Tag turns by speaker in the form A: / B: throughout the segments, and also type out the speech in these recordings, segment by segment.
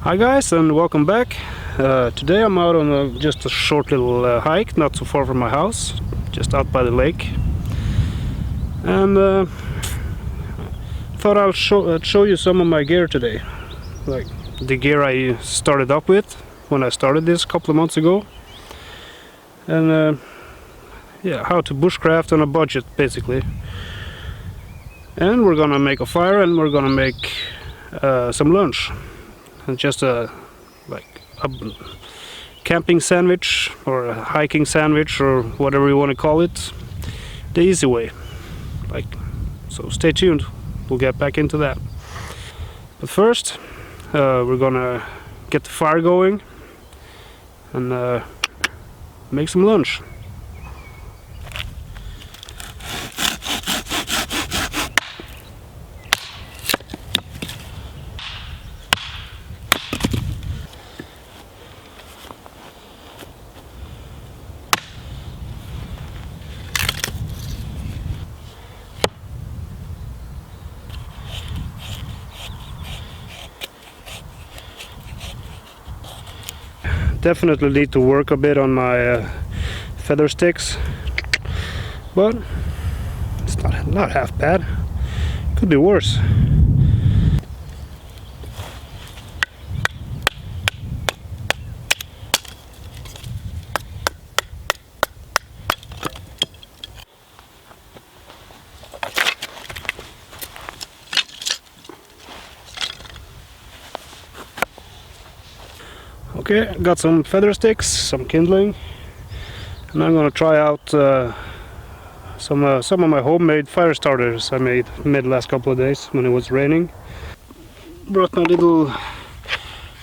A: Hi guys, and welcome back. Today I'm out on just a short little hike, not so far from my house, just out by the lake. And thought I'll show you some of my gear today, like the gear I started up with when I started this a couple of months ago. And yeah, how to bushcraft on a budget, basically. And we're gonna make a fire and we're gonna make some lunch. And just a camping sandwich or a hiking sandwich or whatever you want to call it, the easy way. So stay tuned, we'll get back into that. But first we're gonna get the fire going and make some lunch. Definitely need to work a bit on my feather sticks, but it's not half bad. Could be worse. Okay, got some feather sticks, some kindling, and I'm gonna try out some of my homemade fire starters I made last couple of days when it was raining. Brought my little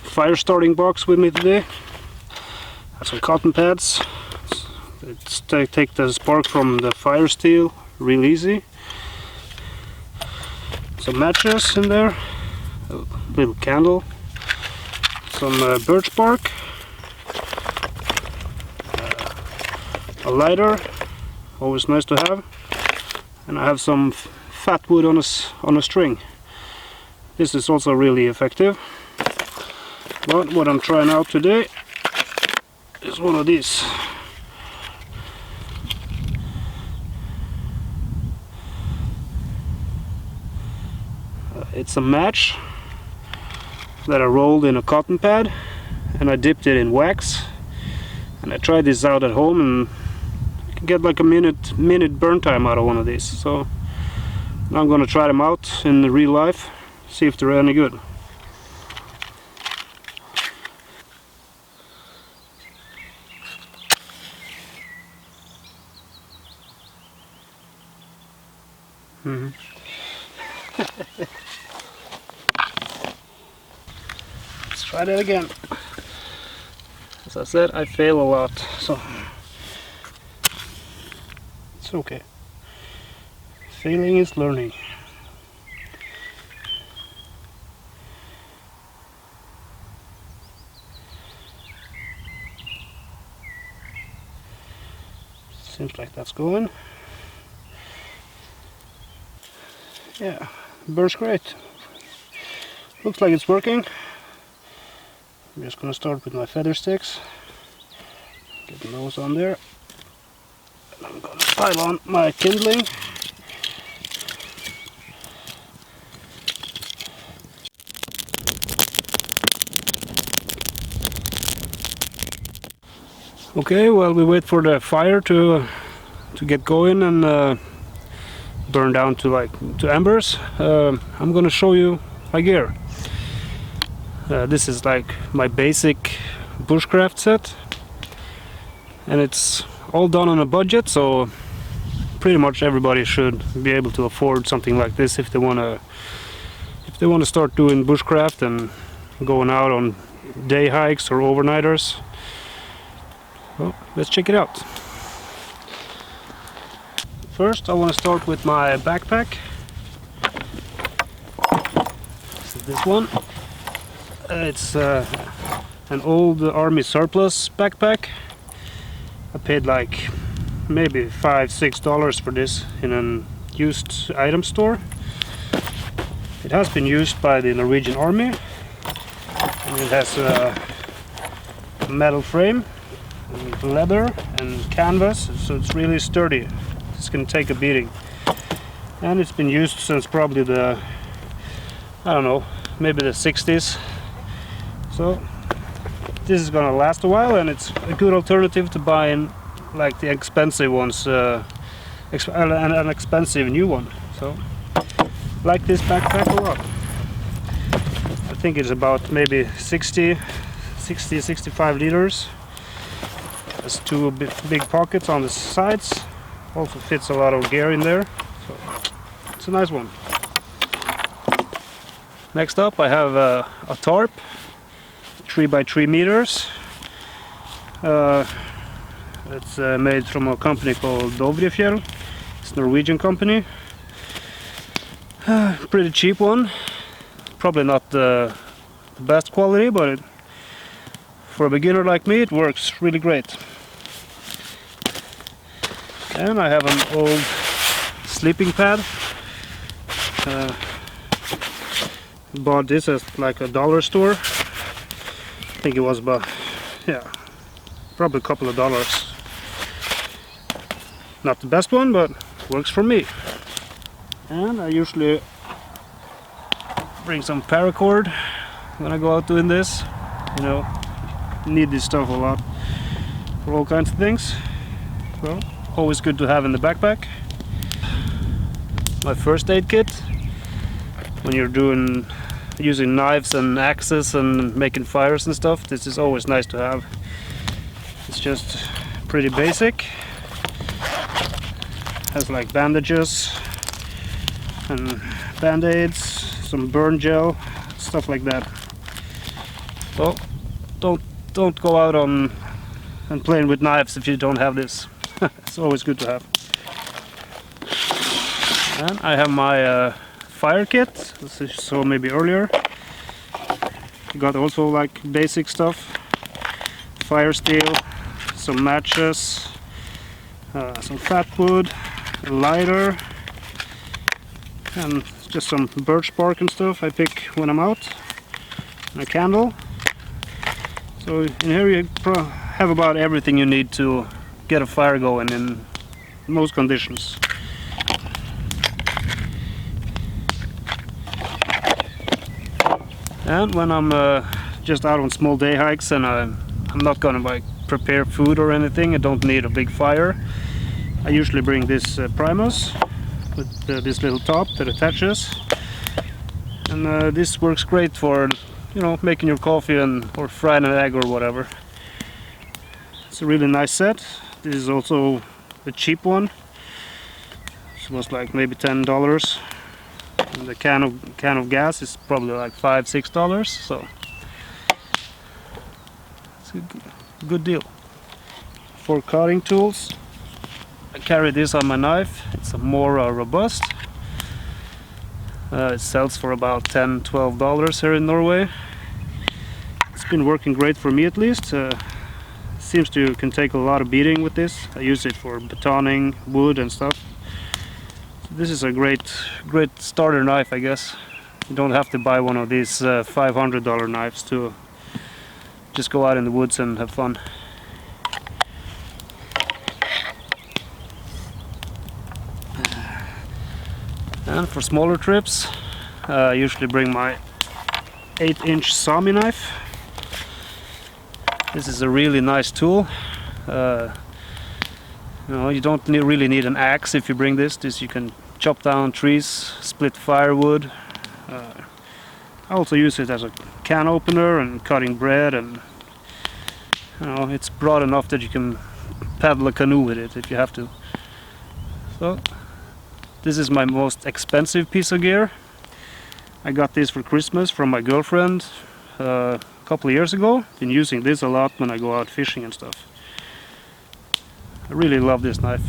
A: fire starting box with me today. Got some cotton pads. Take the spark from the fire steel real easy. Some matches in there, a little candle. Some birch bark, a lighter, always nice to have, and I have some fat wood on a string. This is also really effective, but what I'm trying out today is one of these. It's a match that I rolled in a cotton pad and I dipped it in wax, and I tried this out at home and you can get like a minute burn time out of one of these. So now I'm gonna try them out in the real life, see if they're any good. Let's try that again. As I said, I fail a lot, so it's okay. Failing is learning. Seems like that's going. Yeah, burns great. Looks like it's working. I'm just gonna start with my feather sticks. Get those on there. And I'm gonna pile on my kindling. Okay, while we wait for the fire to get going and burn down to embers, I'm gonna show you my gear. This is like my basic bushcraft set, and it's all done on a budget, so pretty much everybody should be able to afford something like this if they want to start doing bushcraft and going out on day hikes or overnighters. Well, let's check it out. First I want to start with my backpack. This is this one. It's an old army surplus backpack. I paid like maybe $5-6 for this in an used item store. It has been used by the Norwegian army, And it has a metal frame, and leather and canvas, so it's really sturdy. It's going to take a beating. And it's been used since probably the, I don't know, maybe the 60s. So this is going to last a while, and it's a good alternative to buying like the expensive ones, an expensive new one. So like this backpack a lot. I think it's about maybe 65 liters. There's two big pockets on the sides. Also fits a lot of gear in there. So it's a nice one. Next up I have a tarp, 3 by 3 meters. It's made from a company called Dovrefjell. It's a Norwegian company. Pretty cheap one. Probably not the best quality, but for a beginner like me it works really great. And I have an old sleeping pad. Bought this at like a dollar store. I think it was about, yeah, probably a couple of dollars. Not the best one, but works for me. And I usually bring some paracord when I go out doing this. You know, need this stuff a lot for all kinds of things. So always good to have in the backpack. My first aid kit, when you're using knives and axes and making fires and stuff, this is always nice to have. It's just pretty basic. Has like bandages and band-aids, some burn gel, stuff like that. So don't go out and playing with knives if you don't have this. It's always good to have. And I have my fire kit, as you saw maybe earlier. You got also like basic stuff: fire steel, some matches, some fat wood, a lighter, and just some birch bark and stuff I pick when I'm out, and a candle. So in here you have about everything you need to get a fire going in most conditions. And when I'm just out on small day hikes and I'm not gonna like prepare food or anything, I don't need a big fire, I usually bring this Primus with this little top that attaches, and this works great for, you know, making your coffee or frying an egg or whatever. It's a really nice set. This is also a cheap one. It was like maybe $10. And the can of gas is probably like $5–6. So it's a good deal. For cutting tools, I carry this on my knife. It's a more robust. It sells for about $10–12 here in Norway. It's been working great for me, at least. Seems to can take a lot of beating with this. I use it for betoning wood and stuff. So this is a great starter knife, I guess. You don't have to buy one of these $500 knives to just go out in the woods and have fun. And for smaller trips, I usually bring my 8-inch Sami knife. This is a really nice tool. You know, you don't really need an axe if you bring this. You can chop down trees, split firewood. I also use it as a can opener and cutting bread, and you know, it's broad enough that you can paddle a canoe with it if you have to. So this is my most expensive piece of gear. I got this for Christmas from my girlfriend a couple of years ago. Been using this a lot when I go out fishing and stuff. I really love this knife.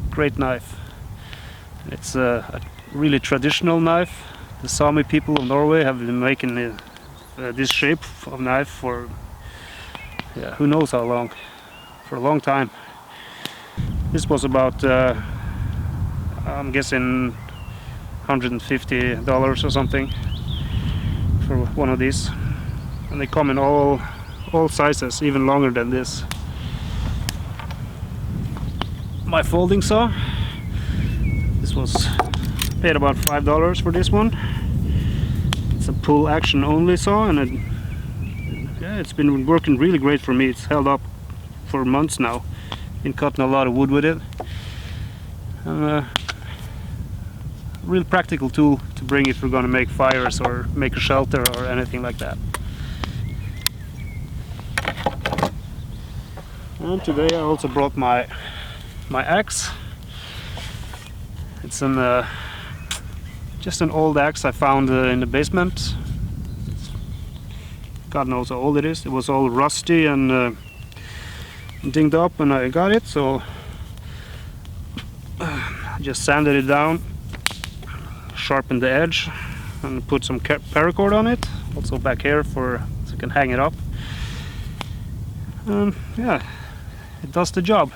A: Great knife. It's a really traditional knife. The Sami people of Norway have been making this shape of knife for, yeah, who knows how long. For a long time. This was about I'm guessing $150 or something for one of these. and they come in all sizes, even longer than this. My folding saw, this was paid about $5 for this one. It's a pull action only saw, and it's been working really great for me. It's held up for months now. Been cutting a lot of wood with it, and a real practical tool to bring if you're going to make fires or make a shelter or anything like that. And today I also brought my axe. It's just an old axe I found in the basement. God knows how old it is. It was all rusty and dinged up when I got it, so I just sanded it down, sharpened the edge, and put some paracord on it, also back here so I can hang it up. Yeah, it does the job.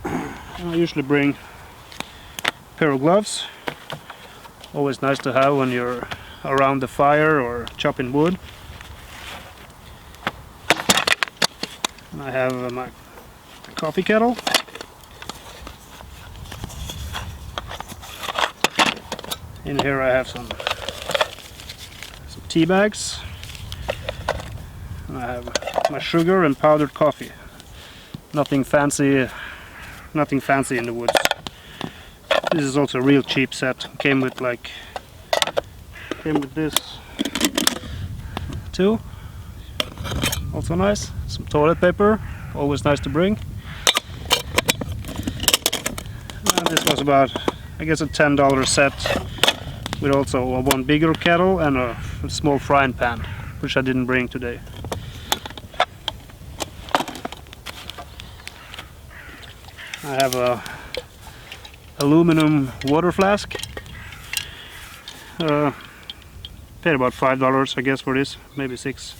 A: I usually bring a pair of gloves, always nice to have when you're around the fire or chopping wood. I have my coffee kettle. In here I have some tea bags. And I have my sugar and powdered coffee. Nothing fancy in the woods. This is also a real cheap set. Came with this too. Also nice. Some toilet paper, always nice to bring. And this was about, I guess, a $10 set with also one bigger kettle and a small frying pan, which I didn't bring today. I have a aluminum water flask. Paid about $5, I guess, for this, maybe $6.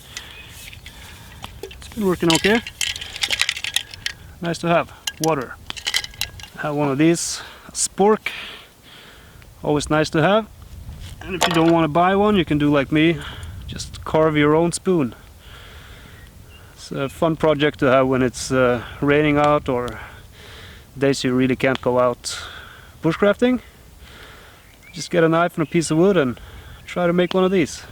A: Been working okay. Nice to have water. I have one of these, a spork, always nice to have. And if you don't want to buy one, you can do like me, just carve your own spoon. It's a fun project to have when it's raining out or days you really can't go out bushcrafting. Just get a knife and a piece of wood and try to make one of these.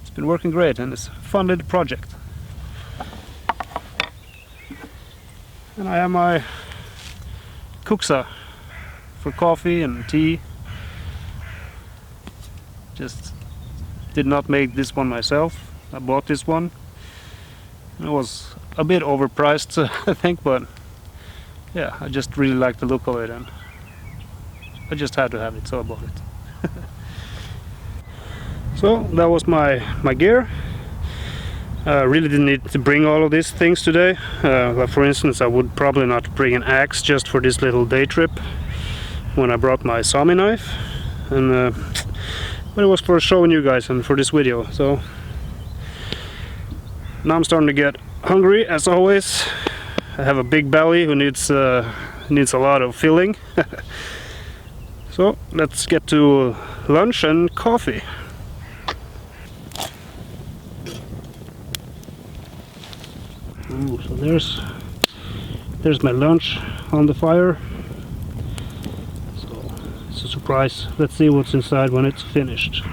A: It's been working great, and it's a fun little project. And I have my kuksa for coffee and tea. Just did not make this one myself. I bought this one. It was a bit overpriced, I think, but yeah, I just really like the look of it, and I just had to have it, so I bought it. So that was my gear. I really didn't need to bring all of these things today. Like for instance, I would probably not bring an axe just for this little day trip when I brought my sawmi knife, and but it was for showing you guys and for this video. So now I'm starting to get hungry, as always. I have a big belly who needs a lot of filling. So let's get to lunch and coffee. Ooh, so there's my lunch on the fire. So it's a surprise. Let's see what's inside when it's finished.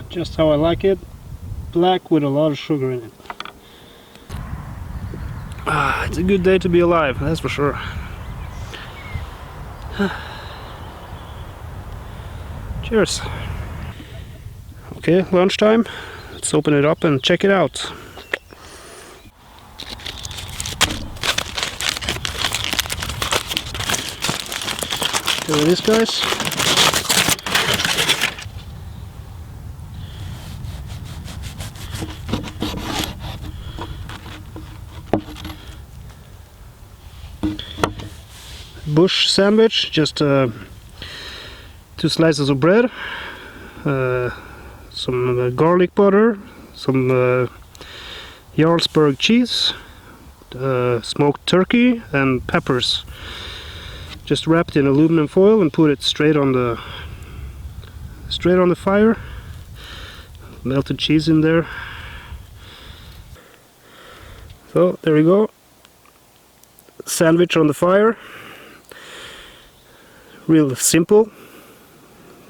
A: Just how I like it. Black with a lot of sugar in it. It's a good day to be alive, that's for sure. Cheers. Okay, lunchtime. Let's open it up and check it out. Here it is, guys. Bush sandwich, just 2 slices of bread, some garlic butter, some Jarlsberg cheese, smoked turkey, and peppers. Just wrapped in aluminum foil and put it straight on the fire. Melted cheese in there. So there we go. Sandwich on the fire. Real simple,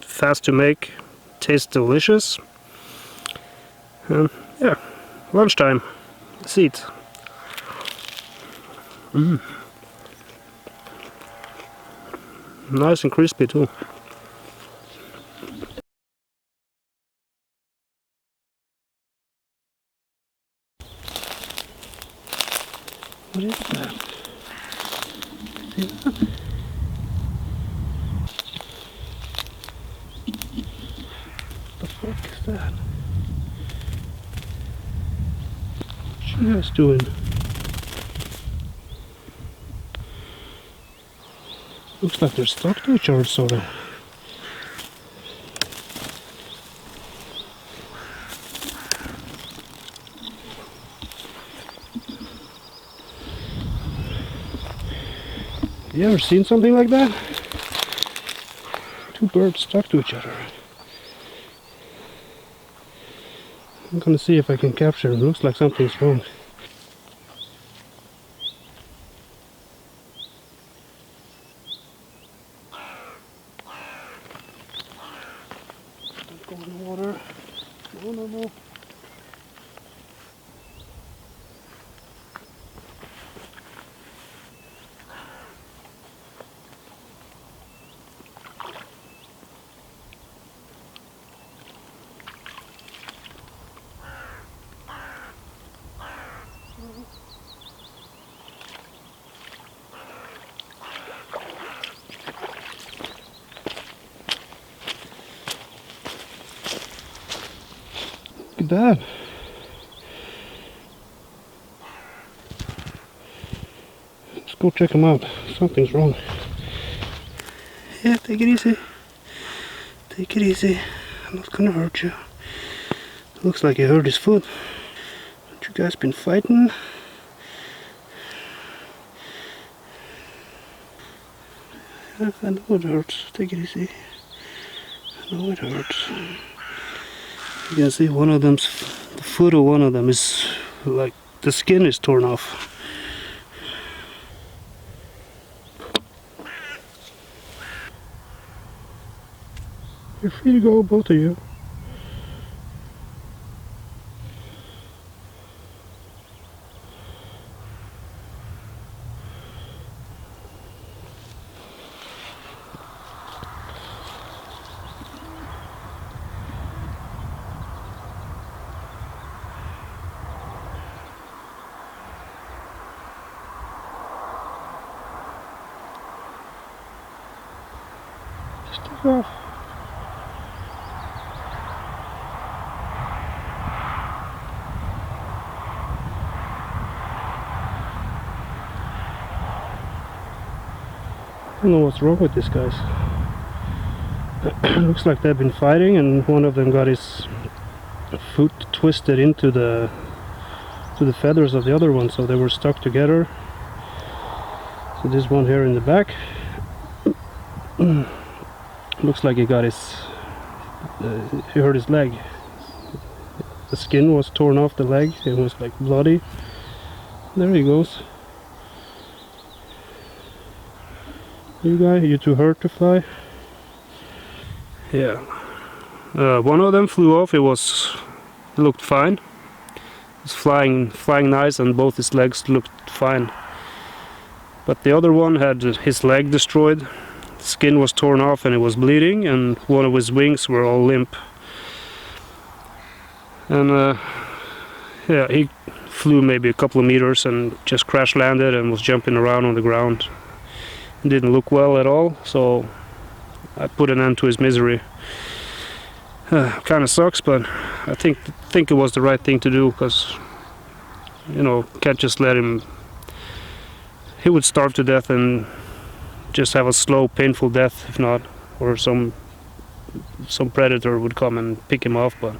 A: fast to make, tastes delicious. And yeah, lunchtime. Let's eat. Nice and crispy too. What is that? See that? What the fuck is that? What you guys doing? Looks like they're stuck to each other, sort of. You ever seen something like that? Two birds stuck to each other. I'm gonna see if I can capture it. Looks like something's wrong. Don't go in the water. No, no, no. Look at that. Let's go check them out. Something's wrong. Yeah, take it easy. Take it easy. I'm not gonna hurt you. Looks like he hurt his foot. But you guys been fighting? I know it hurts. Take it easy. I know it hurts. You can see one of them's, the foot of one of them is like the skin is torn off. You're free to go, both of you. Just take off. I don't know what's wrong with these guys. Looks like they've been fighting, and one of them got his foot twisted into the feathers of the other one, so they were stuck together. So this one here in the back looks like he got his he hurt his leg. The skin was torn off the leg. It was like bloody. There he goes. You too hurt to fly? Yeah. One of them flew off. It looked fine. It was flying nice, and both his legs looked fine. But the other one had his leg destroyed. The skin was torn off and it was bleeding, and one of his wings were all limp. And yeah, he flew maybe a couple of meters and just crash landed and was jumping around on the ground. It didn't look well at all, so I put an end to his misery. Kind of sucks, but I think it was the right thing to do, because you know, can't just let him. He would starve to death and just have a slow, painful death if not, or some some predator would come and pick him off. But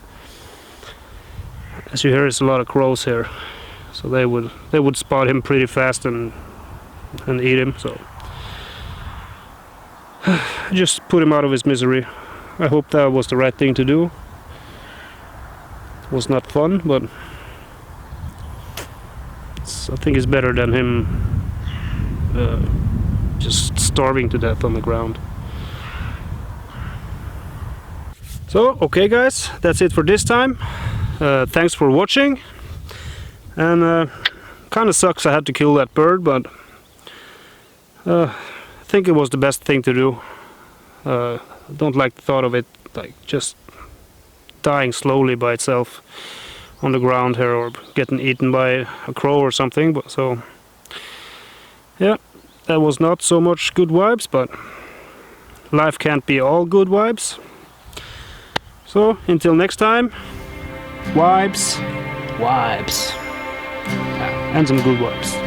A: as you hear, there's a lot of crows here, so they would spot him pretty fast and eat him. So just put him out of his misery. I hope that was the right thing to do. It was not fun, but I think it's better than him just starving to death on the ground. So, okay guys, that's it for this time. Thanks for watching. And kind of sucks I had to kill that bird, but I think it was the best thing to do. I don't like the thought of it like just dying slowly by itself on the ground here, or getting eaten by a crow or something. But so yeah, that was not so much good vibes, but life can't be all good vibes. So until next time, vibes, and some good vibes.